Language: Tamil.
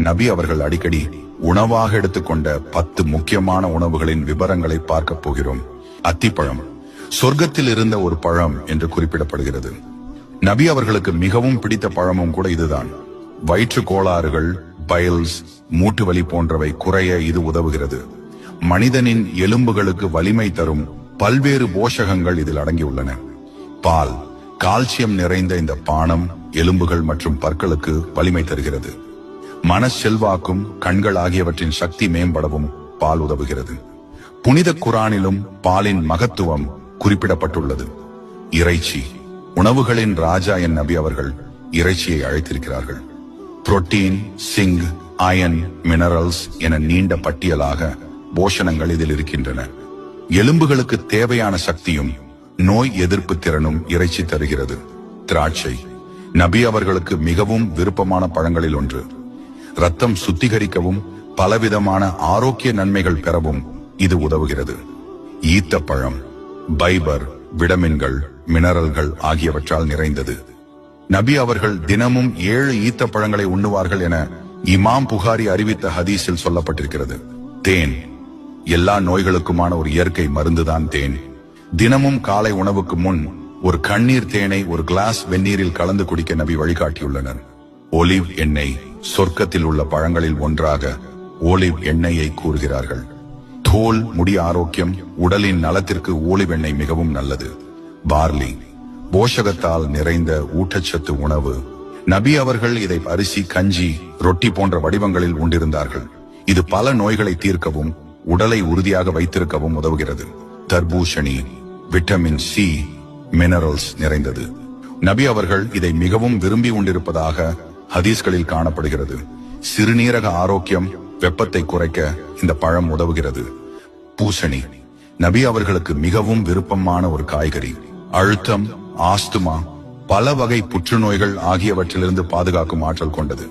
நபி அவர்கள் அடிக்கடி உணவாக எடுத்துக்கொண்ட 10 முக்கியமான உணவுகளின் விவரங்களை பார்க்க போகிறோம். அத்திப்பழம் சொர்க்கத்தில் இருந்த ஒரு பழம் என்று குறிப்பிடப்படுகிறது. நபி அவர்களுக்கு மிகவும் பிடித்த பழமும் கூட இதுதான். வயிற்று கோளாறுகள், பைல்ஸ், மூட்டு வலி போன்றவை குறைய இது உதவுகிறது. மனிதனின் எலும்புகளுக்கு வலிமை தரும் பல்வேறு போஷகங்கள் இதில் அடங்கியுள்ளன. பால், கால்சியம் நிறைந்த இந்த பானம் எலும்புகள் மற்றும் பற்களுக்கு வலிமை தருகிறது. மன செல்வாக்கும் கண்கள் ஆகியவற்றின் சக்தி மேம்படவும் பால் உதவுகிறது. புனித குரானிலும் பாலின் மகத்துவம் குறிப்பிடப்பட்டுள்ளது. இறைச்சி, உணவுகளின் ராஜா என் நபி அவர்கள் இறைச்சியை அழைத்திருக்கிறார்கள். புரோட்டீன், சிங்க், அயன், மினரல்ஸ் என நீண்ட பட்டியலாக போஷணங்கள் இதில் இருக்கின்றன. எலும்புகளுக்கு தேவையான சக்தியும் நோய் எதிர்ப்பு திறனும் இறைச்சி தருகிறது. திராட்சை நபி அவர்களுக்கு மிகவும் விருப்பமான பழங்களில் ஒன்று. ரத்தம் சுத்திகரிக்கவும் பலவிதமான ஆரோக்கிய நன்மைகள் பெறவும் இது உதவுகிறது. ஈத்தப்பழம் பைபர், விட்டமின்கள், மினரல்கள் ஆகியவற்றால் நிறைந்தது. நபி அவர்கள் தினமும் 7 ஈத்தப்பழங்களை உண்ணுவார்கள் என இமாம் புகாரி அறிவித்த ஹதீஸில் சொல்லப்பட்டிருக்கிறது. தேன் எல்லா நோய்களுக்குமான ஒரு இயற்கை மருந்துதான் தேன். தினமும் காலை உணவுக்கு முன் ஒரு கண்ணீர் தேனை ஒரு கிளாஸ் வெந்நீரில் கலந்து குடிக்க நபி வழிகாட்டியுள்ளனர். ஒலிவ் எண்ணெய் சொர்க்கத்தில் உள்ள பழங்களில் ஒன்றாக ஒலிவ் எண்ணெயை கூறுகிறார்கள். தோல், முடி ஆரோக்கியம், உடலின் நலத்திற்கு ஒலிவ் எண்ணெய் மிகவும் நல்லது. பார்லி போஷகத்தால் நிறைந்த ஊட்டச்சத்து உணவு. நபி அவர்கள் இதை அரிசி, கஞ்சி, ரொட்டி போன்ற வடிவங்களில் உண்டிருந்தார்கள். இது பல நோய்களை தீர்க்கவும் உடலை உறுதியாக வைத்திருக்கவும் உதவுகிறது. தர்பூசணி விட்டமின் சி, மினரல்ஸ் நிறைந்தது. நபி அவர்கள் இதை மிகவும் விரும்பி உண்டிருப்பதாக ஹதீஸ்களில் காணப்படுகிறது. சிறுநீரக ஆரோக்கியம், வெப்பத்தை குறைக்க இந்த பழம் உதவுகிறது. பூசணி நபி அவர்களுக்கு மிகவும் விருப்பமான ஒரு காய்கறி. அழுத்தம், ஆஸ்துமா, பல வகை புற்றுநோய்கள் ஆகியவற்றிலிருந்து பாதுகாக்கும் ஆற்றல் கொண்டது.